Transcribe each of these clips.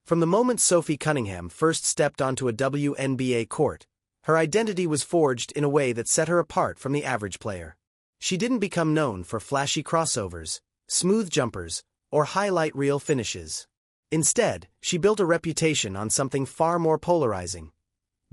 From the moment Sophie Cunningham first stepped onto a WNBA court, her identity was forged in a way that set her apart from the average player. She didn't become known for flashy crossovers, smooth jumpers, or highlight reel finishes. Instead, she built a reputation on something far more polarizing.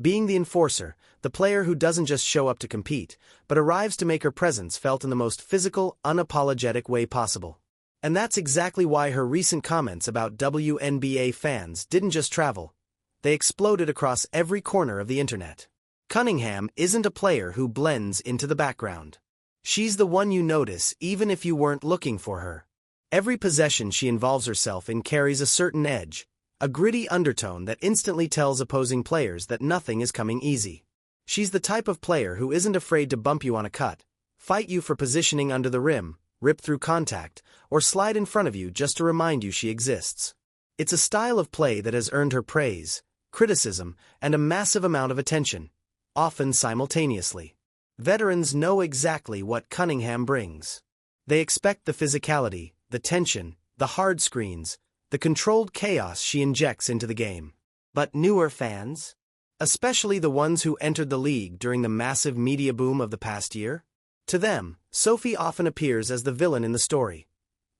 Being the enforcer, the player who doesn't just show up to compete, but arrives to make her presence felt in the most physical, unapologetic way possible. And that's exactly why her recent comments about WNBA fans didn't just travel. They exploded across every corner of the internet. Cunningham isn't a player who blends into the background. She's the one you notice even if you weren't looking for her. Every possession she involves herself in carries a certain edge, a gritty undertone that instantly tells opposing players that nothing is coming easy. She's the type of player who isn't afraid to bump you on a cut, fight you for positioning under the rim, rip through contact, or slide in front of you just to remind you she exists. It's a style of play that has earned her praise, criticism, and a massive amount of attention, often simultaneously. Veterans know exactly what Cunningham brings. They expect the physicality, the tension, the hard screens, the controlled chaos she injects into the game. But newer fans? Especially the ones who entered the league during the massive media boom of the past year? To them, Sophie often appears as the villain in the story.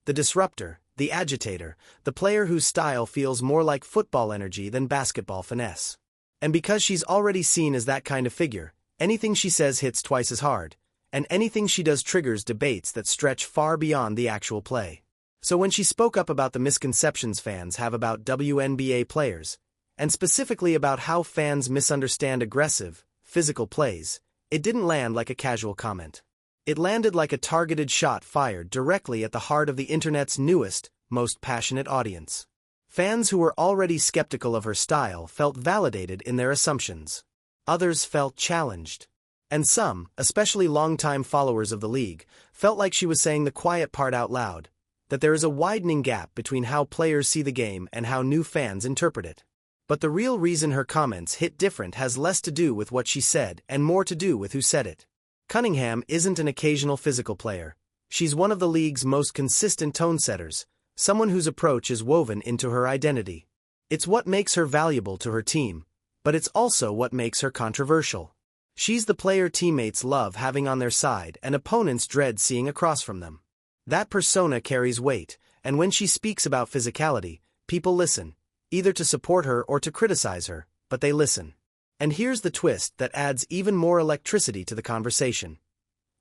The disruptor, the agitator, the player whose style feels more like football energy than basketball finesse. And because she's already seen as that kind of figure, anything she says hits twice as hard, and anything she does triggers debates that stretch far beyond the actual play. So when she spoke up about the misconceptions fans have about WNBA players, and specifically about how fans misunderstand aggressive, physical plays, it didn't land like a casual comment. It landed like a targeted shot fired directly at the heart of the internet's newest, most passionate audience. Fans who were already skeptical of her style felt validated in their assumptions. Others felt challenged. And some, especially longtime followers of the league, felt like she was saying the quiet part out loud, that there is a widening gap between how players see the game and how new fans interpret it. But the real reason her comments hit different has less to do with what she said and more to do with who said it. Cunningham isn't an occasional physical player. She's one of the league's most consistent tone setters, someone whose approach is woven into her identity. It's what makes her valuable to her team, but it's also what makes her controversial. She's the player teammates love having on their side and opponents dread seeing across from them. That persona carries weight, and when she speaks about physicality, people listen, either to support her or to criticize her, but they listen. And here's the twist that adds even more electricity to the conversation.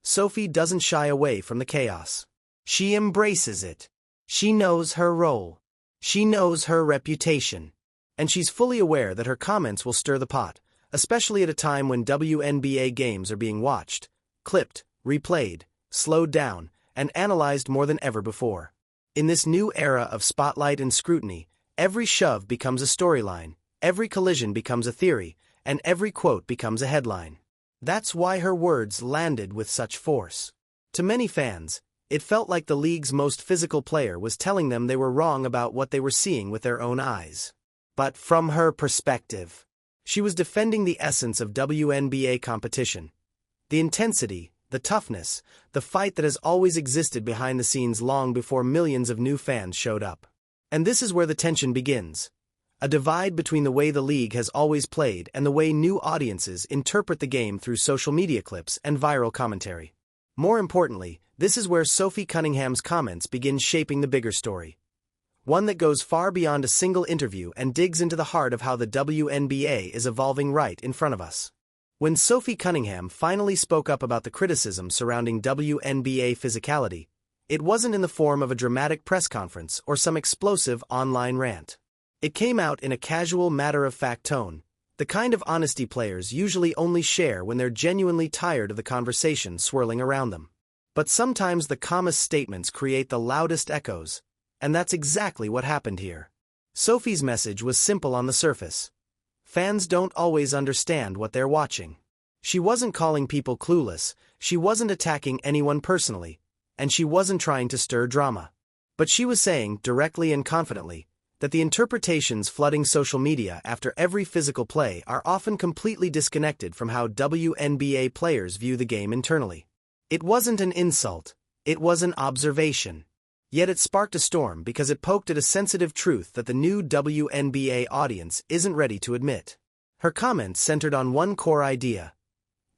Sophie doesn't shy away from the chaos. She embraces it. She knows her role. She knows her reputation. And she's fully aware that her comments will stir the pot, especially at a time when WNBA games are being watched, clipped, replayed, slowed down, and analyzed more than ever before. In this new era of spotlight and scrutiny, every shove becomes a storyline, every collision becomes a theory, and every quote becomes a headline. That's why her words landed with such force. To many fans, it felt like the league's most physical player was telling them they were wrong about what they were seeing with their own eyes. But from her perspective, she was defending the essence of WNBA competition. The intensity, the toughness, the fight that has always existed behind the scenes long before millions of new fans showed up. And this is where the tension begins. A divide between the way the league has always played and the way new audiences interpret the game through social media clips and viral commentary. More importantly, this is where Sophie Cunningham's comments begin shaping the bigger story. One that goes far beyond a single interview and digs into the heart of how the WNBA is evolving right in front of us. When Sophie Cunningham finally spoke up about the criticism surrounding WNBA physicality, it wasn't in the form of a dramatic press conference or some explosive online rant. It came out in a casual, matter-of-fact tone, the kind of honesty players usually only share when they're genuinely tired of the conversation swirling around them. But sometimes the calmest statements create the loudest echoes, and that's exactly what happened here. Sophie's message was simple on the surface. Fans don't always understand what they're watching. She wasn't calling people clueless, she wasn't attacking anyone personally, and she wasn't trying to stir drama. But she was saying, directly and confidently, that the interpretations flooding social media after every physical play are often completely disconnected from how WNBA players view the game internally. It wasn't an insult, it was an observation. Yet it sparked a storm because it poked at a sensitive truth that the new WNBA audience isn't ready to admit. Her comments centered on one core idea.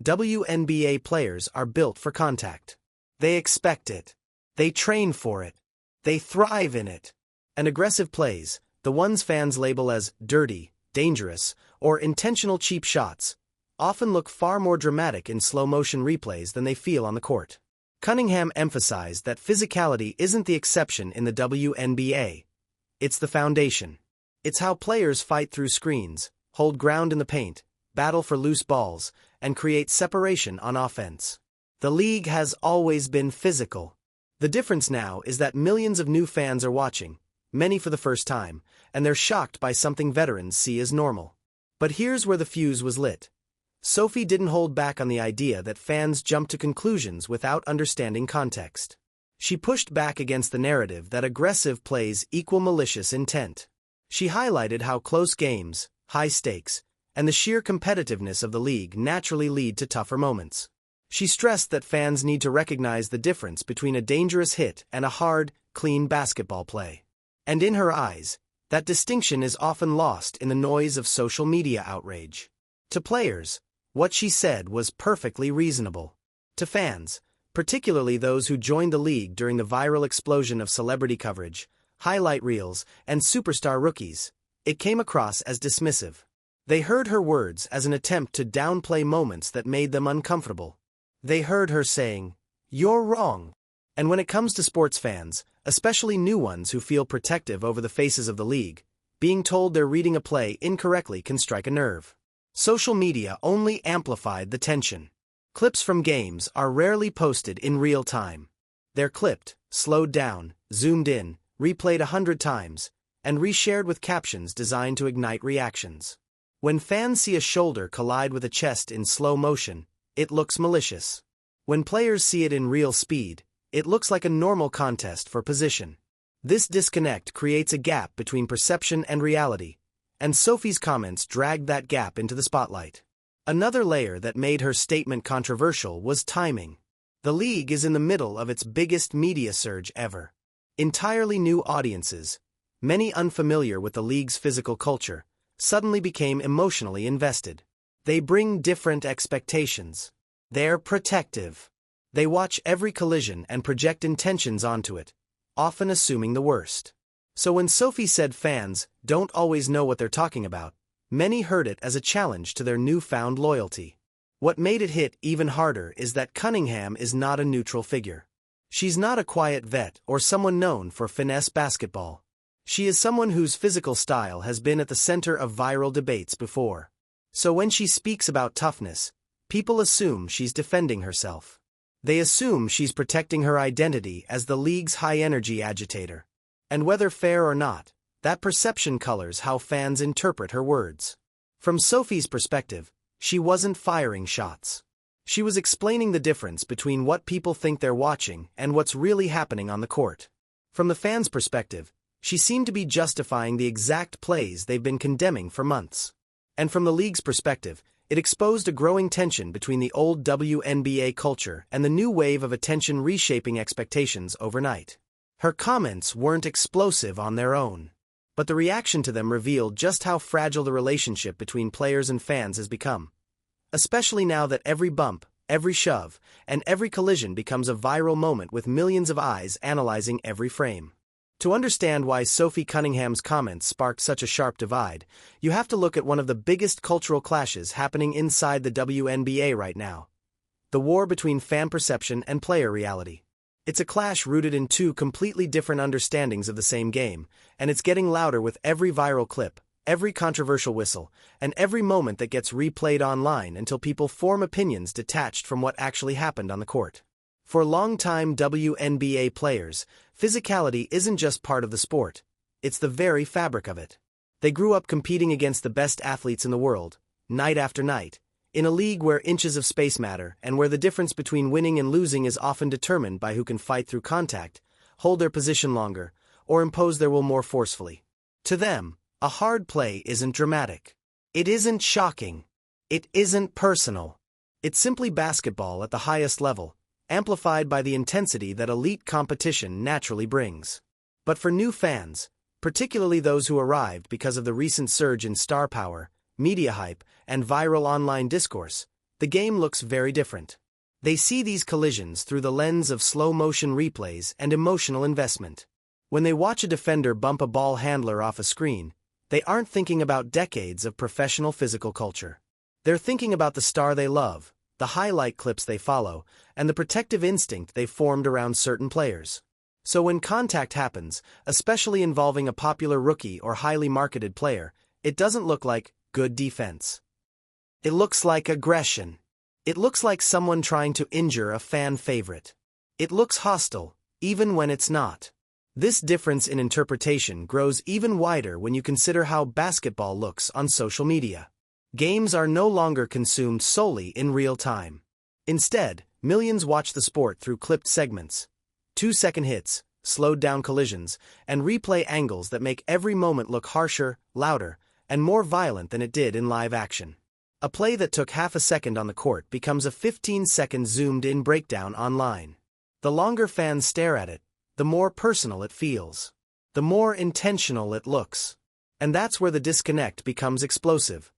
WNBA players are built for contact. They expect it. They train for it. They thrive in it. And aggressive plays, the ones fans label as dirty, dangerous, or intentional cheap shots, often look far more dramatic in slow-motion replays than they feel on the court. Cunningham emphasized that physicality isn't the exception in the WNBA. It's the foundation. It's how players fight through screens, hold ground in the paint, battle for loose balls, and create separation on offense. The league has always been physical. The difference now is that millions of new fans are watching, many for the first time, and they're shocked by something veterans see as normal. But here's where the fuse was lit. Sophie didn't hold back on the idea that fans jump to conclusions without understanding context. She pushed back against the narrative that aggressive plays equal malicious intent. She highlighted how close games, high stakes, and the sheer competitiveness of the league naturally lead to tougher moments. She stressed that fans need to recognize the difference between a dangerous hit and a hard, clean basketball play. And in her eyes, that distinction is often lost in the noise of social media outrage. To players, what she said was perfectly reasonable. To fans, particularly those who joined the league during the viral explosion of celebrity coverage, highlight reels, and superstar rookies, it came across as dismissive. They heard her words as an attempt to downplay moments that made them uncomfortable. They heard her saying, "You're wrong." And when it comes to sports fans, especially new ones who feel protective over the faces of the league, being told they're reading a play incorrectly can strike a nerve. Social media only amplified the tension. Clips from games are rarely posted in real time. They're clipped, slowed down, zoomed in, replayed 100 times, and reshared with captions designed to ignite reactions. When fans see a shoulder collide with a chest in slow motion, it looks malicious. When players see it in real speed, it looks like a normal contest for position. This disconnect creates a gap between perception and reality, and Sophie's comments dragged that gap into the spotlight. Another layer that made her statement controversial was timing. The league is in the middle of its biggest media surge ever. Entirely new audiences, many unfamiliar with the league's physical culture, suddenly became emotionally invested. They bring different expectations. They're protective. They watch every collision and project intentions onto it, often assuming the worst. So when Sophie said fans don't always know what they're talking about, many heard it as a challenge to their newfound loyalty. What made it hit even harder is that Cunningham is not a neutral figure. She's not a quiet vet or someone known for finesse basketball. She is someone whose physical style has been at the center of viral debates before. So when she speaks about toughness, people assume she's defending herself. They assume she's protecting her identity as the league's high-energy agitator. And whether fair or not, that perception colors how fans interpret her words. From Sophie's perspective, she wasn't firing shots. She was explaining the difference between what people think they're watching and what's really happening on the court. From the fans' perspective, she seemed to be justifying the exact plays they've been condemning for months. And from the league's perspective, it exposed a growing tension between the old WNBA culture and the new wave of attention reshaping expectations overnight. Her comments weren't explosive on their own, but the reaction to them revealed just how fragile the relationship between players and fans has become. Especially now that every bump, every shove, and every collision becomes a viral moment with millions of eyes analyzing every frame. To understand why Sophie Cunningham's comments sparked such a sharp divide, you have to look at one of the biggest cultural clashes happening inside the WNBA right now: the war between fan perception and player reality. It's a clash rooted in two completely different understandings of the same game, and it's getting louder with every viral clip, every controversial whistle, and every moment that gets replayed online until people form opinions detached from what actually happened on the court. For longtime WNBA players, physicality isn't just part of the sport, it's the very fabric of it. They grew up competing against the best athletes in the world, night after night, in a league where inches of space matter and where the difference between winning and losing is often determined by who can fight through contact, hold their position longer, or impose their will more forcefully. To them, a hard play isn't dramatic. It isn't shocking. It isn't personal. It's simply basketball at the highest level, amplified by the intensity that elite competition naturally brings. But for new fans, particularly those who arrived because of the recent surge in star power, media hype, and viral online discourse, the game looks very different. They see these collisions through the lens of slow-motion replays and emotional investment. When they watch a defender bump a ball handler off a screen, they aren't thinking about decades of professional physical culture. They're thinking about the star they love, the highlight clips they follow, and the protective instinct they've formed around certain players. So when contact happens, especially involving a popular rookie or highly marketed player, it doesn't look like good defense. It looks like aggression. It looks like someone trying to injure a fan favorite. It looks hostile, even when it's not. This difference in interpretation grows even wider when you consider how basketball looks on social media. Games are no longer consumed solely in real time. Instead, millions watch the sport through clipped segments, 2-second hits, slowed-down collisions, and replay angles that make every moment look harsher, louder, and more violent than it did in live action. A play that took half a second on the court becomes a 15-second zoomed-in breakdown online. The longer fans stare at it, the more personal it feels. The more intentional it looks. And that's where the disconnect becomes explosive.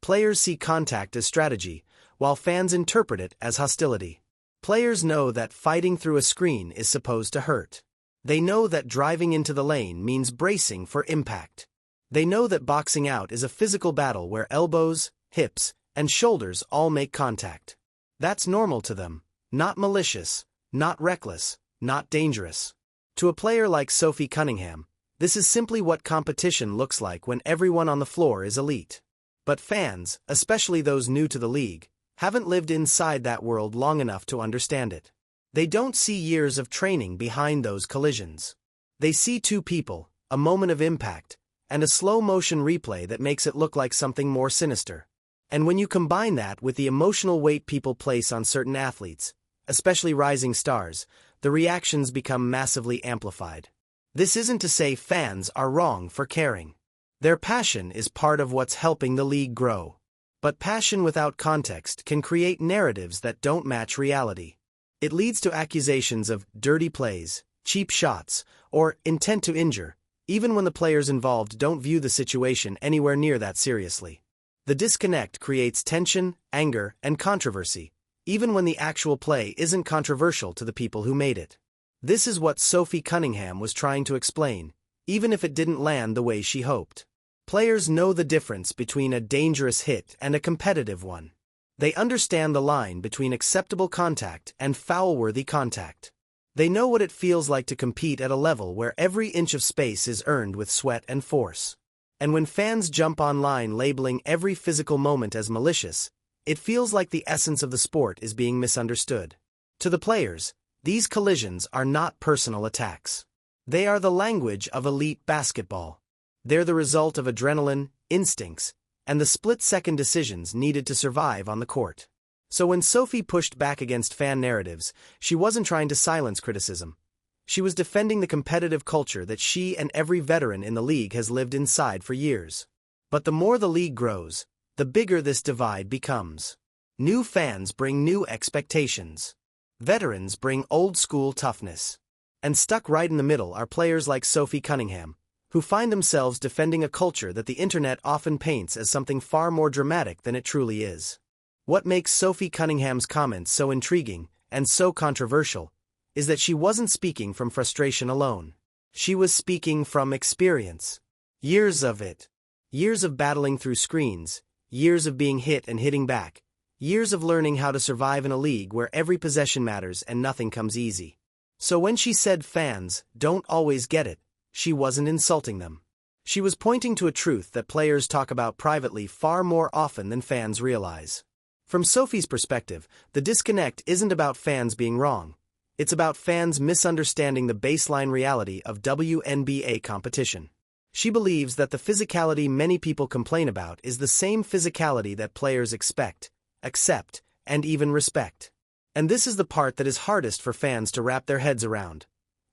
Players see contact as strategy, while fans interpret it as hostility. Players know that fighting through a screen is supposed to hurt. They know that driving into the lane means bracing for impact. They know that boxing out is a physical battle where elbows, hips, and shoulders all make contact. That's normal to them, not malicious, not reckless, not dangerous. To a player like Sophie Cunningham, this is simply what competition looks like when everyone on the floor is elite. But fans, especially those new to the league, haven't lived inside that world long enough to understand it. They don't see years of training behind those collisions. They see two people, a moment of impact, and a slow-motion replay that makes it look like something more sinister. And when you combine that with the emotional weight people place on certain athletes, especially rising stars, the reactions become massively amplified. This isn't to say fans are wrong for caring. Their passion is part of what's helping the league grow. But passion without context can create narratives that don't match reality. It leads to accusations of dirty plays, cheap shots, or intent to injure, even when the players involved don't view the situation anywhere near that seriously. The disconnect creates tension, anger, and controversy, even when the actual play isn't controversial to the people who made it. This is what Sophie Cunningham was trying to explain, even if it didn't land the way she hoped. Players know the difference between a dangerous hit and a competitive one. They understand the line between acceptable contact and foul-worthy contact. They know what it feels like to compete at a level where every inch of space is earned with sweat and force. And when fans jump online labeling every physical moment as malicious, it feels like the essence of the sport is being misunderstood. To the players, these collisions are not personal attacks. They are the language of elite basketball. They're the result of adrenaline, instincts, and the split-second decisions needed to survive on the court. So when Sophie pushed back against fan narratives, she wasn't trying to silence criticism. She was defending the competitive culture that she and every veteran in the league has lived inside for years. But the more the league grows, the bigger this divide becomes. New fans bring new expectations. Veterans bring old-school toughness. And stuck right in the middle are players like Sophie Cunningham, who find themselves defending a culture that the internet often paints as something far more dramatic than it truly is. What makes Sophie Cunningham's comments so intriguing and so controversial is that she wasn't speaking from frustration alone. She was speaking from experience. Years of it. Years of battling through screens, years of being hit and hitting back, years of learning how to survive in a league where every possession matters and nothing comes easy. So when she said fans don't always get it, she wasn't insulting them. She was pointing to a truth that players talk about privately far more often than fans realize. From Sophie's perspective, the disconnect isn't about fans being wrong. It's about fans misunderstanding the baseline reality of WNBA competition. She believes that the physicality many people complain about is the same physicality that players expect, accept, and even respect. And this is the part that is hardest for fans to wrap their heads around.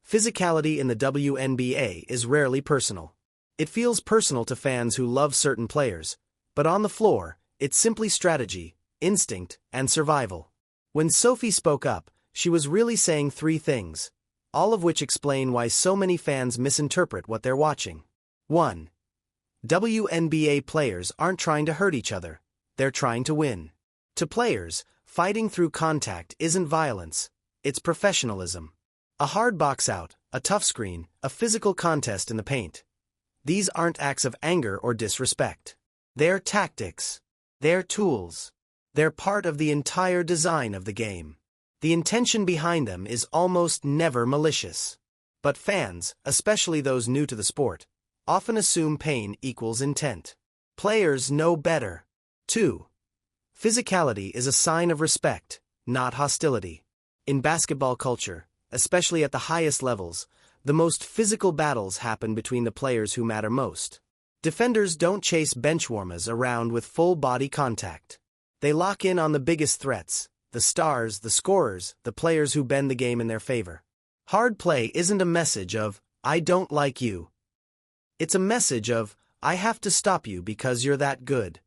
Physicality in the WNBA is rarely personal. It feels personal to fans who love certain players, but on the floor, it's simply strategy, instinct, and survival. When Sophie spoke up, She was really saying three things, all of which explain why so many fans misinterpret what they're watching. 1. WNBA players aren't trying to hurt each other, they're trying to win. To players, fighting through contact isn't violence, it's professionalism. A hard box out, a tough screen, a physical contest in the paint. These aren't acts of anger or disrespect. They're tactics. They're tools. They're part of the entire design of the game. The intention behind them is almost never malicious. But fans, especially those new to the sport, often assume pain equals intent. Players know better. 2. Physicality is a sign of respect, not hostility. In basketball culture, especially at the highest levels, the most physical battles happen between the players who matter most. Defenders don't chase benchwarmers around with full-body contact. They lock in on the biggest threats, the stars, the scorers, the players who bend the game in their favor. Hard play isn't a message of, "I don't like you." It's a message of, "I have to stop you because you're that good."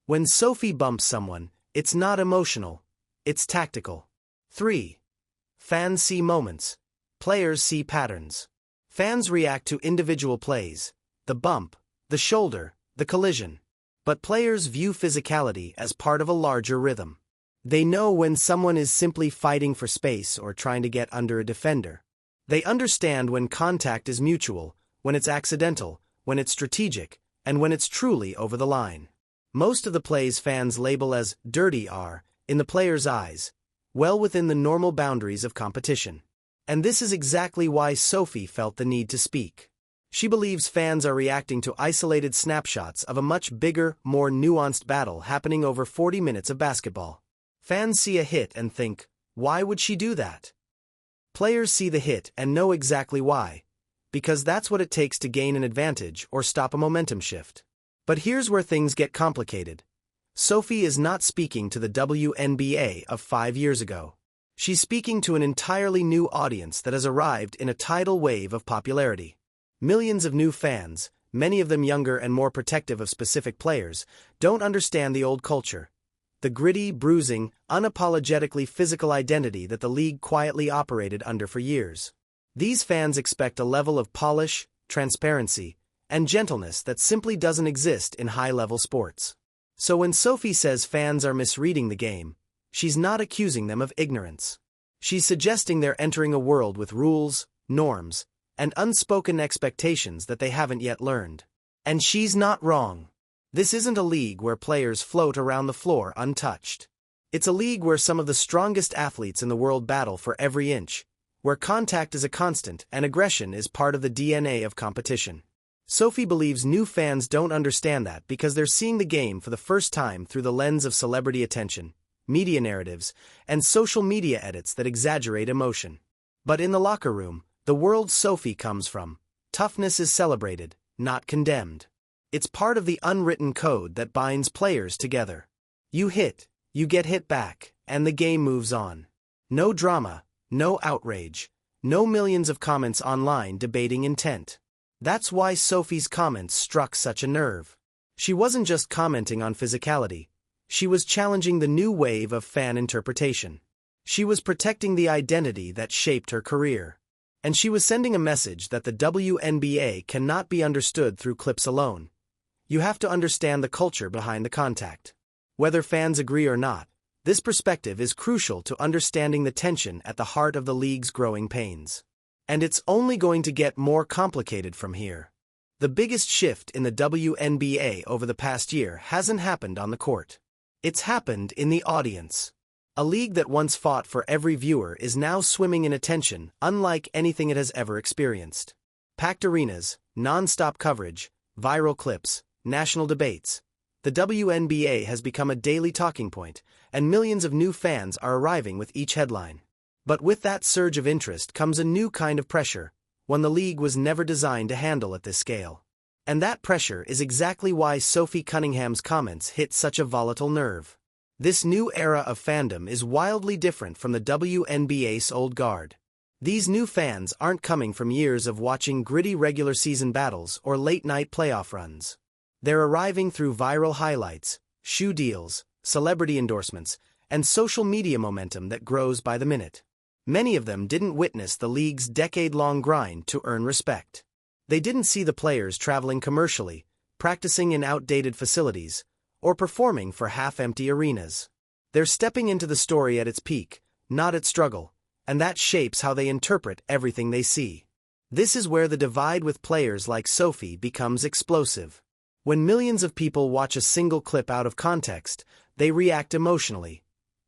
When Sophie bumps someone, it's not emotional, it's tactical. 3. Fans see moments. Players see patterns. Fans react to individual plays, the bump, the shoulder, the collision. But players view physicality as part of a larger rhythm. They know when someone is simply fighting for space or trying to get under a defender. They understand when contact is mutual, when it's accidental, when it's strategic, and when it's truly over the line. Most of the plays fans label as dirty are, in the player's eyes, well within the normal boundaries of competition. And this is exactly why Sophie felt the need to speak. She believes fans are reacting to isolated snapshots of a much bigger, more nuanced battle happening over 40 minutes of basketball. Fans see a hit and think, why would she do that? Players see the hit and know exactly why, because that's what it takes to gain an advantage or stop a momentum shift. But here's where things get complicated. Sophie is not speaking to the WNBA of 5 years ago. She's speaking to an entirely new audience that has arrived in a tidal wave of popularity. Millions of new fans, many of them younger and more protective of specific players, don't understand the old culture. The gritty, bruising, unapologetically physical identity that the league quietly operated under for years. These fans expect a level of polish, transparency, and gentleness that simply doesn't exist in high-level sports. So when Sophie says fans are misreading the game, she's not accusing them of ignorance. She's suggesting they're entering a world with rules, norms, and unspoken expectations that they haven't yet learned. And she's not wrong. This isn't a league where players float around the floor untouched. It's a league where some of the strongest athletes in the world battle for every inch, where contact is a constant and aggression is part of the DNA of competition. Sophie believes new fans don't understand that because they're seeing the game for the first time through the lens of celebrity attention, media narratives, and social media edits that exaggerate emotion. But in the locker room, the world Sophie comes from, toughness is celebrated, not condemned. It's part of the unwritten code that binds players together. You hit, you get hit back, and the game moves on. No drama, no outrage, no millions of comments online debating intent. That's why Sophie's comments struck such a nerve. She wasn't just commenting on physicality. She was challenging the new wave of fan interpretation. She was protecting the identity that shaped her career. And she was sending a message that the WNBA cannot be understood through clips alone. You have to understand the culture behind the contact. Whether fans agree or not, this perspective is crucial to understanding the tension at the heart of the league's growing pains. And it's only going to get more complicated from here. The biggest shift in the WNBA over the past year hasn't happened on the court. It's happened in the audience. A league that once fought for every viewer is now swimming in attention, unlike anything it has ever experienced. Packed arenas, non-stop coverage, viral clips, national debates. The WNBA has become a daily talking point, and millions of new fans are arriving with each headline. But with that surge of interest comes a new kind of pressure, one the league was never designed to handle at this scale. And that pressure is exactly why Sophie Cunningham's comments hit such a volatile nerve. This new era of fandom is wildly different from the WNBA's old guard. These new fans aren't coming from years of watching gritty regular season battles or late-night playoff runs. They're arriving through viral highlights, shoe deals, celebrity endorsements, and social media momentum that grows by the minute. Many of them didn't witness the league's decade-long grind to earn respect. They didn't see the players traveling commercially, practicing in outdated facilities, or performing for half-empty arenas. They're stepping into the story at its peak, not its struggle, and that shapes how they interpret everything they see. This is where the divide with players like Sophie becomes explosive. When millions of people watch a single clip out of context, they react emotionally,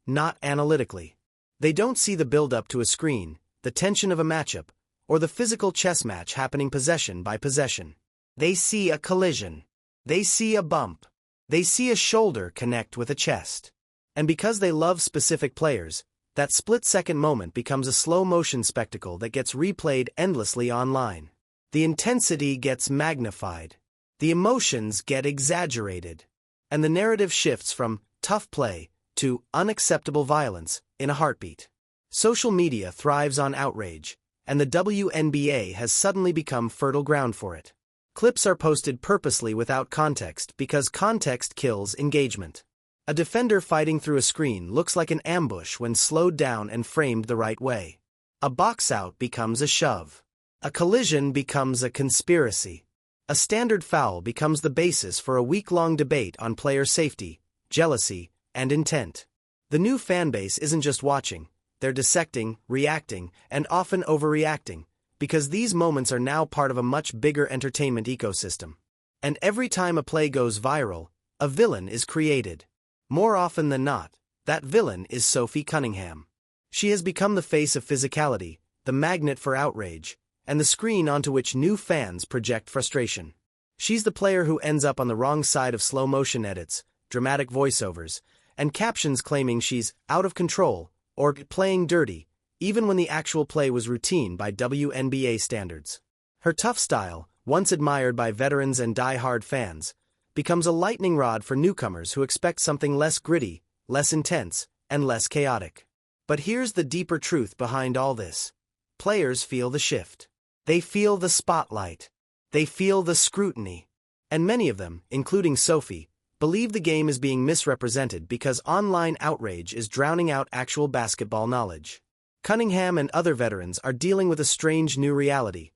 not analytically. They don't see the build-up to a screen, the tension of a matchup, or the physical chess match happening possession by possession. They see a collision. They see a bump. They see a shoulder connect with a chest. And because they love specific players, that split-second moment becomes a slow-motion spectacle that gets replayed endlessly online. The intensity gets magnified. The emotions get exaggerated. And the narrative shifts from tough play to unacceptable violence in a heartbeat. Social media thrives on outrage, and the WNBA has suddenly become fertile ground for it. Clips are posted purposely without context because context kills engagement. A defender fighting through a screen looks like an ambush when slowed down and framed the right way. A box-out becomes a shove. A collision becomes a conspiracy. A standard foul becomes the basis for a week-long debate on player safety, jealousy, and intent. The new fanbase isn't just watching, they're dissecting, reacting, and often overreacting, because these moments are now part of a much bigger entertainment ecosystem. And every time a play goes viral, a villain is created. More often than not, that villain is Sophie Cunningham. She has become the face of physicality, the magnet for outrage, and the screen onto which new fans project frustration. She's the player who ends up on the wrong side of slow-motion edits, dramatic voiceovers, and captions claiming she's out of control or playing dirty, even when the actual play was routine by WNBA standards. Her tough style, once admired by veterans and die-hard fans, becomes a lightning rod for newcomers who expect something less gritty, less intense, and less chaotic. But here's the deeper truth behind all this. Players feel the shift. They feel the spotlight. They feel the scrutiny. And many of them, including Sophie, believe the game is being misrepresented because online outrage is drowning out actual basketball knowledge. Cunningham and other veterans are dealing with a strange new reality.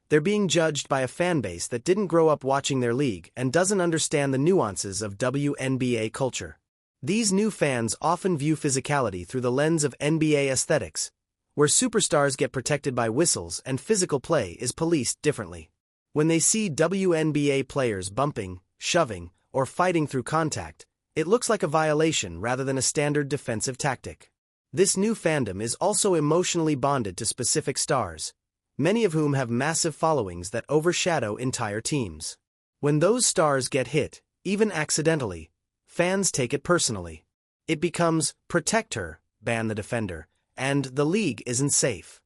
They're being judged by a fanbase that didn't grow up watching their league and doesn't understand the nuances of WNBA culture. These new fans often view physicality through the lens of NBA aesthetics, where superstars get protected by whistles and physical play is policed differently. When they see WNBA players bumping, shoving, or fighting through contact, it looks like a violation rather than a standard defensive tactic. This new fandom is also emotionally bonded to specific stars, many of whom have massive followings that overshadow entire teams. When those stars get hit, even accidentally, fans take it personally. It becomes, protect her, ban the defender, and the league isn't safe.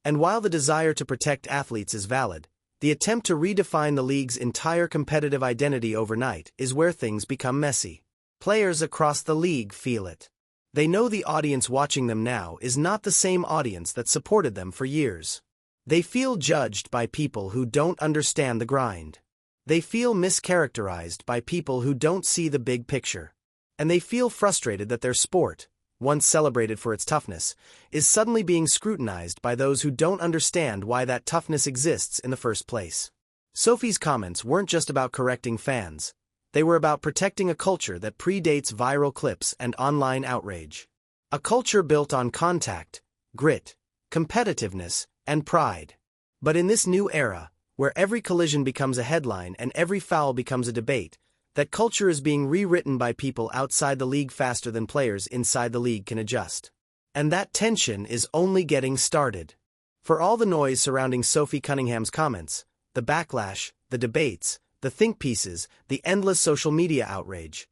And while the desire to protect athletes is valid, the attempt to redefine the league's entire competitive identity overnight is where things become messy. Players across the league feel it. They know the audience watching them now is not the same audience that supported them for years. They feel judged by people who don't understand the grind. They feel mischaracterized by people who don't see the big picture. And they feel frustrated that their sport, once celebrated for its toughness, is suddenly being scrutinized by those who don't understand why that toughness exists in the first place. Sophie's comments weren't just about correcting fans. They were about protecting a culture that predates viral clips and online outrage. A culture built on contact, grit, competitiveness, and pride. But in this new era, where every collision becomes a headline and every foul becomes a debate, that culture is being rewritten by people outside the league faster than players inside the league can adjust. And that tension is only getting started. For all the noise surrounding Sophie Cunningham's comments, the backlash, the debates, the think pieces, the endless social media outrage,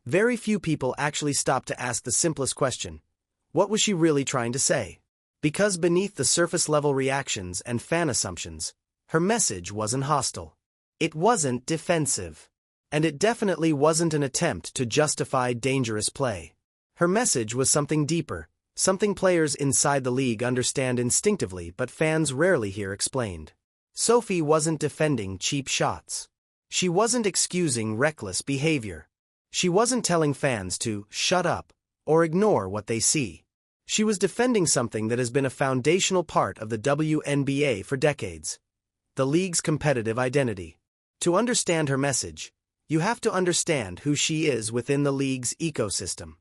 very few people actually stop to ask the simplest question: what was she really trying to say? Because beneath the surface-level reactions and fan assumptions, her message wasn't hostile. It wasn't defensive. And it definitely wasn't an attempt to justify dangerous play. Her message was something deeper, something players inside the league understand instinctively but fans rarely hear explained. Sophie wasn't defending cheap shots. She wasn't excusing reckless behavior. She wasn't telling fans to shut up or ignore what they see. She was defending something that has been a foundational part of the WNBA for decades: the league's competitive identity. To understand her message, you have to understand who she is within the league's ecosystem.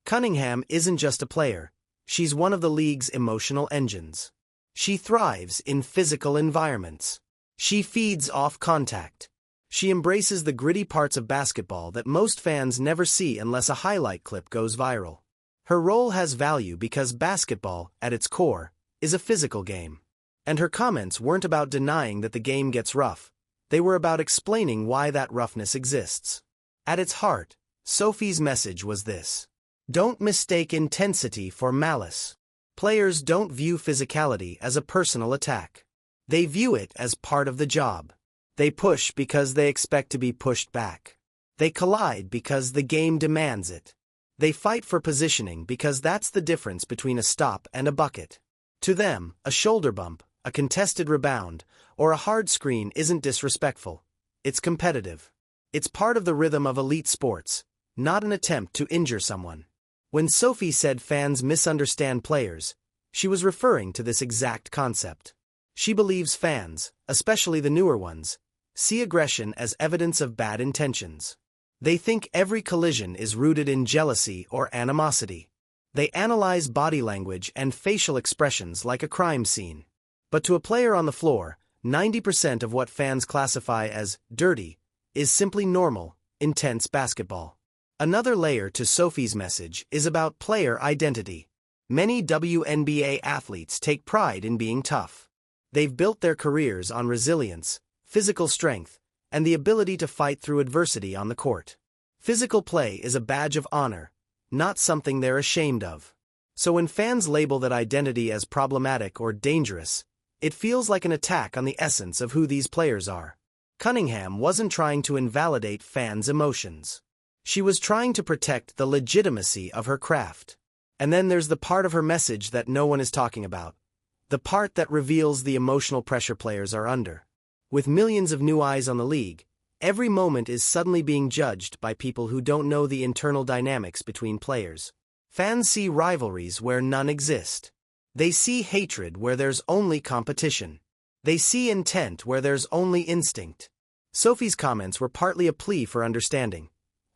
Cunningham isn't just a player, she's one of the league's emotional engines. She thrives in physical environments. She feeds off contact. She embraces the gritty parts of basketball that most fans never see unless a highlight clip goes viral. Her role has value because basketball, at its core, is a physical game. And her comments weren't about denying that the game gets rough. They were about explaining why that roughness exists. At its heart, Sophie's message was this: don't mistake intensity for malice. Players don't view physicality as a personal attack. They view it as part of the job. They push because they expect to be pushed back. They collide because the game demands it. They fight for positioning because that's the difference between a stop and a bucket. To them, a shoulder bump, a contested rebound, or a hard screen isn't disrespectful. It's competitive. It's part of the rhythm of elite sports, not an attempt to injure someone. When Sophie said fans misunderstand players, she was referring to this exact concept. She believes fans, especially the newer ones, see aggression as evidence of bad intentions. They think every collision is rooted in jealousy or animosity. They analyze body language and facial expressions like a crime scene. But to a player on the floor, 90% of what fans classify as dirty is simply normal, intense basketball. Another layer to Sophie's message is about player identity. Many WNBA athletes take pride in being tough. They've built their careers on resilience, physical strength, and the ability to fight through adversity on the court. Physical play is a badge of honor, not something they're ashamed of. So when fans label that identity as problematic or dangerous, it feels like an attack on the essence of who these players are. Cunningham wasn't trying to invalidate fans' emotions. She was trying to protect the legitimacy of her craft. And then there's the part of her message that no one is talking about. The part that reveals the emotional pressure players are under. With millions of new eyes on the league, every moment is suddenly being judged by people who don't know the internal dynamics between players. Fans see rivalries where none exist. They see hatred where there's only competition. They see intent where there's only instinct. Sophie's comments were partly a plea for understanding,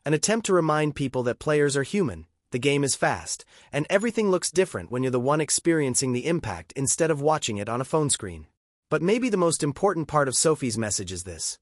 an attempt to remind people that players are human, the game is fast, and everything looks different when you're the one experiencing the impact instead of watching it on a phone screen. But maybe the most important part of Sophie's message is this: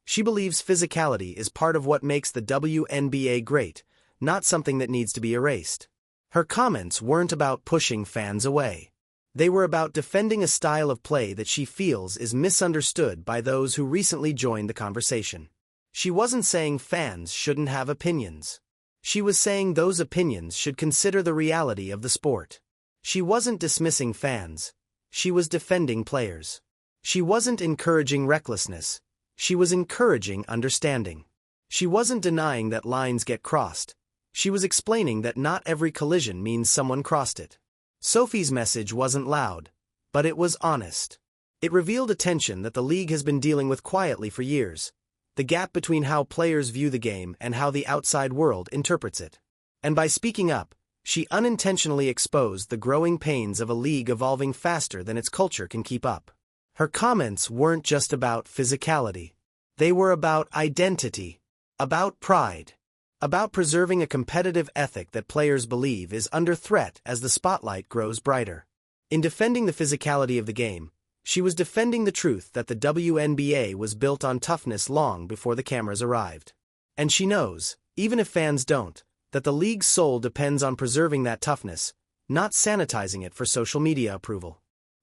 she believes physicality is part of what makes the WNBA great, not something that needs to be erased. Her comments weren't about pushing fans away. They were about defending a style of play that she feels is misunderstood by those who recently joined the conversation. She wasn't saying fans shouldn't have opinions. She was saying those opinions should consider the reality of the sport. She wasn't dismissing fans. She was defending players. She wasn't encouraging recklessness. She was encouraging understanding. She wasn't denying that lines get crossed. She was explaining that not every collision means someone crossed it. Sophie's message wasn't loud, but it was honest. It revealed a tension that the league has been dealing with quietly for years: the gap between how players view the game and how the outside world interprets it. And by speaking up, she unintentionally exposed the growing pains of a league evolving faster than its culture can keep up. Her comments weren't just about physicality. They were about identity, about pride, about preserving a competitive ethic that players believe is under threat as the spotlight grows brighter. In defending the physicality of the game, she was defending the truth that the WNBA was built on toughness long before the cameras arrived. And she knows, even if fans don't, that the league's soul depends on preserving that toughness, not sanitizing it for social media approval.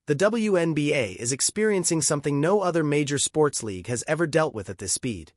The WNBA is experiencing something no other major sports league has ever dealt with at this speed: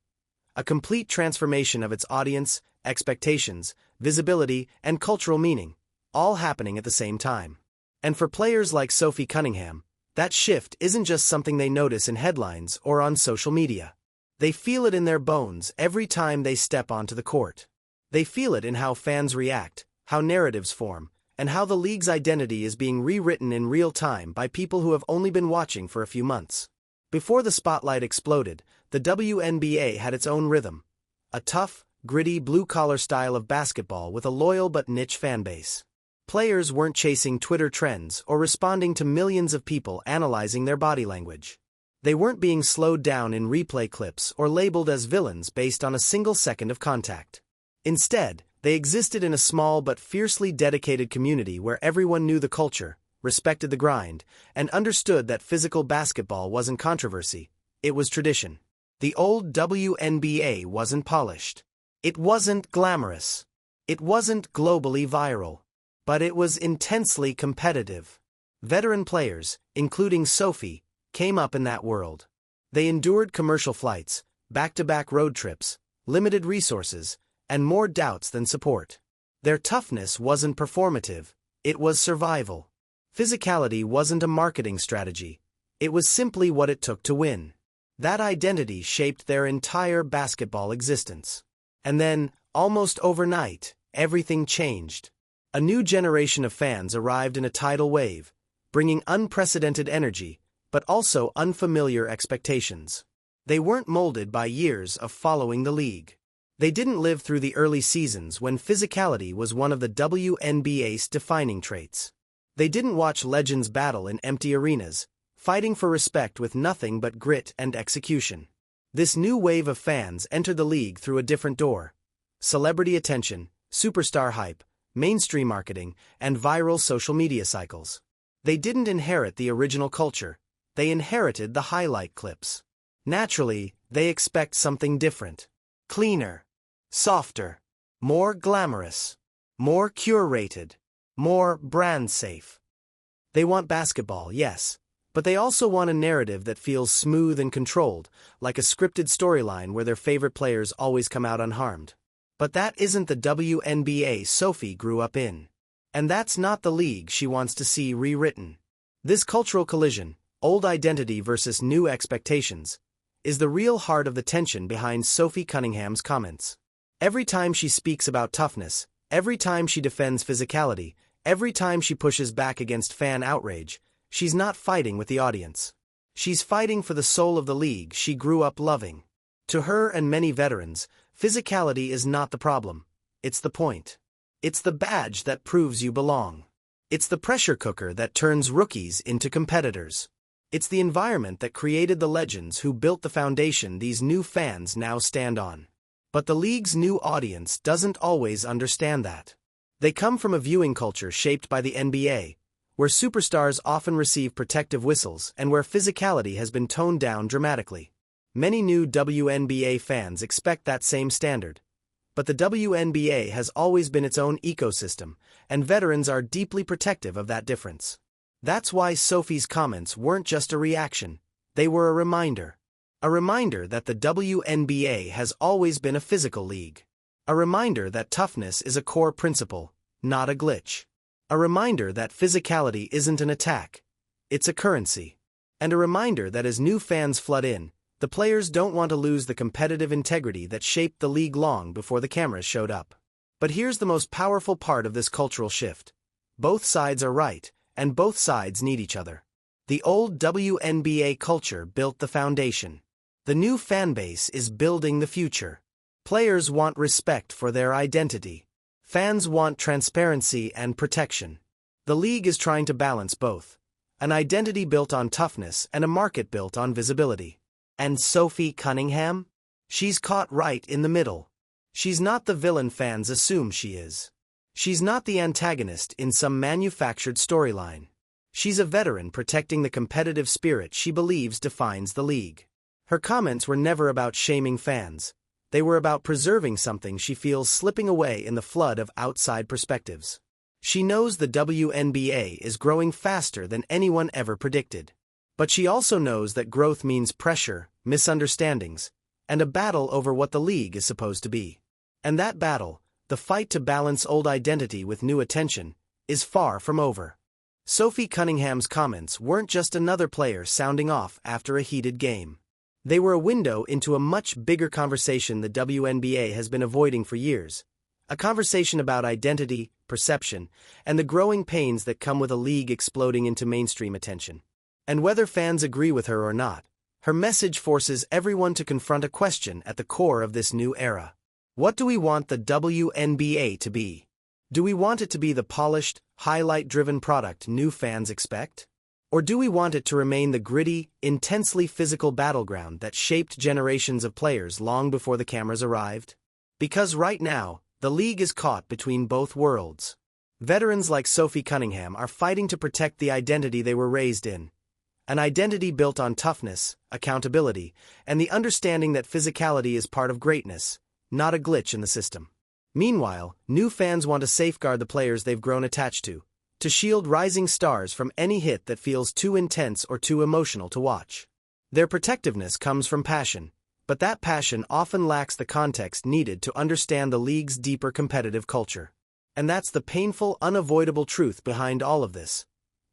a complete transformation of its audience, expectations, visibility, and cultural meaning, all happening at the same time. And for players like Sophie Cunningham, that shift isn't just something they notice in headlines or on social media. They feel it in their bones every time they step onto the court. They feel it in how fans react, how narratives form, and how the league's identity is being rewritten in real time by people who have only been watching for a few months. Before the spotlight exploded, the WNBA had its own rhythm: a tough, gritty blue-collar style of basketball with a loyal but niche fanbase. Players weren't chasing Twitter trends or responding to millions of people analyzing their body language. They weren't being slowed down in replay clips or labeled as villains based on a single second of contact. Instead, they existed in a small but fiercely dedicated community where everyone knew the culture, respected the grind, and understood that physical basketball wasn't controversy, it was tradition. The old WNBA wasn't polished. It wasn't glamorous. It wasn't globally viral. But it was intensely competitive. Veteran players, including Sophie, came up in that world. They endured commercial flights, back-to-back road trips, limited resources, and more doubts than support. Their toughness wasn't performative, it was survival. Physicality wasn't a marketing strategy, it was simply what it took to win. That identity shaped their entire basketball existence. And then, almost overnight, everything changed. A new generation of fans arrived in a tidal wave, bringing unprecedented energy, but also unfamiliar expectations. They weren't molded by years of following the league. They didn't live through the early seasons when physicality was one of the WNBA's defining traits. They didn't watch legends battle in empty arenas, fighting for respect with nothing but grit and execution. This new wave of fans entered the league through a different door. Celebrity attention, superstar hype, mainstream marketing, and viral social media cycles. They didn't inherit the original culture, they inherited the highlight clips. Naturally, they expect something different. Cleaner, softer, more glamorous, more curated, more brand safe. They want basketball, yes, but they also want a narrative that feels smooth and controlled, like a scripted storyline where their favorite players always come out unharmed. But that isn't the WNBA Sophie grew up in. And that's not the league she wants to see rewritten. This cultural collision, old identity versus new expectations, is the real heart of the tension behind Sophie Cunningham's comments. Every time she speaks about toughness, every time she defends physicality, every time she pushes back against fan outrage, she's not fighting with the audience. She's fighting for the soul of the league she grew up loving. To her and many veterans, physicality is not the problem, it's the point. It's the badge that proves you belong. It's the pressure cooker that turns rookies into competitors. It's the environment that created the legends who built the foundation these new fans now stand on. But the league's new audience doesn't always understand that. They come from a viewing culture shaped by the NBA, where superstars often receive protective whistles and where physicality has been toned down dramatically. Many new WNBA fans expect that same standard. But the WNBA has always been its own ecosystem, and veterans are deeply protective of that difference. That's why Sophie's comments weren't just a reaction, they were a reminder. A reminder that the WNBA has always been a physical league. A reminder that toughness is a core principle, not a glitch. A reminder that physicality isn't an attack, it's a currency. And a reminder that as new fans flood in, the players don't want to lose the competitive integrity that shaped the league long before the cameras showed up. But here's the most powerful part of this cultural shift. Both sides are right, and both sides need each other. The old WNBA culture built the foundation. The new fanbase is building the future. Players want respect for their identity. Fans want transparency and protection. The league is trying to balance both. An identity built on toughness and a market built on visibility. And Sophie Cunningham? She's caught right in the middle. She's not the villain fans assume she is. She's not the antagonist in some manufactured storyline. She's a veteran protecting the competitive spirit she believes defines the league. Her comments were never about shaming fans. They were about preserving something she feels slipping away in the flood of outside perspectives. She knows the WNBA is growing faster than anyone ever predicted. But she also knows that growth means pressure, misunderstandings, and a battle over what the league is supposed to be. And that battle, the fight to balance old identity with new attention, is far from over. Sophie Cunningham's comments weren't just another player sounding off after a heated game. They were a window into a much bigger conversation the WNBA has been avoiding for years. A conversation about identity, perception, and the growing pains that come with a league exploding into mainstream attention. And whether fans agree with her or not, her message forces everyone to confront a question at the core of this new era. What do we want the WNBA to be? Do we want it to be the polished, highlight-driven product new fans expect? Or do we want it to remain the gritty, intensely physical battleground that shaped generations of players long before the cameras arrived? Because right now, the league is caught between both worlds. Veterans like Sophie Cunningham are fighting to protect the identity they were raised in. An identity built on toughness, accountability, and the understanding that physicality is part of greatness, not a glitch in the system. Meanwhile, new fans want to safeguard the players they've grown attached to shield rising stars from any hit that feels too intense or too emotional to watch. Their protectiveness comes from passion, but that passion often lacks the context needed to understand the league's deeper competitive culture. And that's the painful, unavoidable truth behind all of this.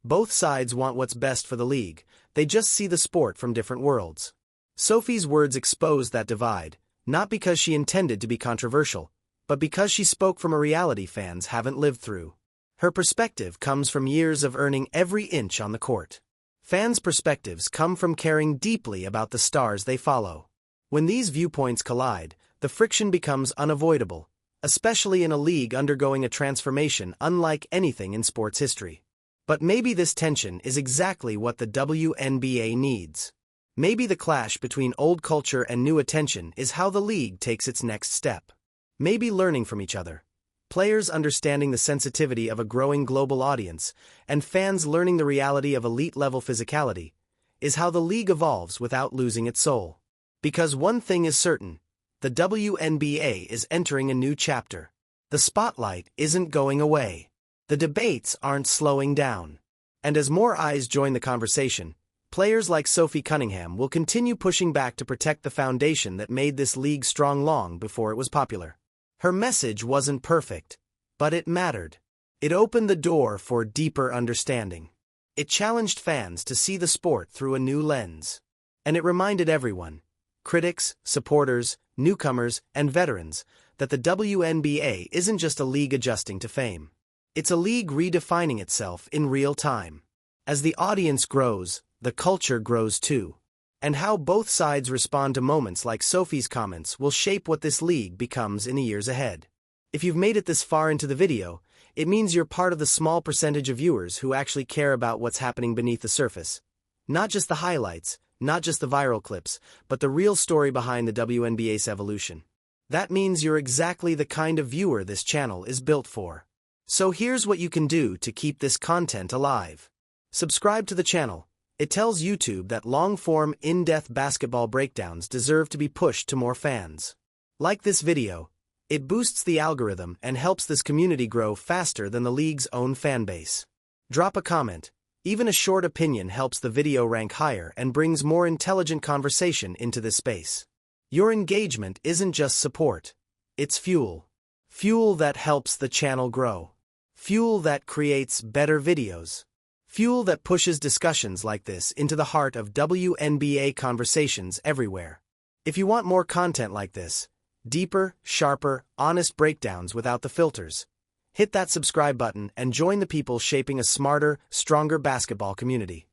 Both sides want what's best for the league, they just see the sport from different worlds. Sophie's words expose that divide, not because she intended to be controversial, but because she spoke from a reality fans haven't lived through. Her perspective comes from years of earning every inch on the court. Fans' perspectives come from caring deeply about the stars they follow. When these viewpoints collide, the friction becomes unavoidable, especially in a league undergoing a transformation unlike anything in sports history. But maybe this tension is exactly what the WNBA needs. Maybe the clash between old culture and new attention is how the league takes its next step. Maybe learning from each other. Players understanding the sensitivity of a growing global audience, and fans learning the reality of elite-level physicality, is how the league evolves without losing its soul. Because one thing is certain, the WNBA is entering a new chapter. The spotlight isn't going away. The debates aren't slowing down. And as more eyes join the conversation, players like Sophie Cunningham will continue pushing back to protect the foundation that made this league strong long before it was popular. Her message wasn't perfect, but it mattered. It opened the door for deeper understanding. It challenged fans to see the sport through a new lens. And it reminded everyone, critics, supporters, newcomers, and veterans, that the WNBA isn't just a league adjusting to fame. It's a league redefining itself in real time. As the audience grows, the culture grows too. And how both sides respond to moments like Sophie's comments will shape what this league becomes in the years ahead. If you've made it this far into the video, it means you're part of the small percentage of viewers who actually care about what's happening beneath the surface. Not just the highlights, not just the viral clips, but the real story behind the WNBA's evolution. That means you're exactly the kind of viewer this channel is built for. So here's what you can do to keep this content alive. Subscribe to the channel. It tells YouTube that long-form, in-depth basketball breakdowns deserve to be pushed to more fans. Like this video, it boosts the algorithm and helps this community grow faster than the league's own fanbase. Drop a comment. Even a short opinion helps the video rank higher and brings more intelligent conversation into this space. Your engagement isn't just support. It's fuel. Fuel that helps the channel grow. Fuel that creates better videos. Fuel that pushes discussions like this into the heart of WNBA conversations everywhere. If you want more content like this, deeper, sharper, honest breakdowns without the filters, hit that subscribe button and join the people shaping a smarter, stronger basketball community.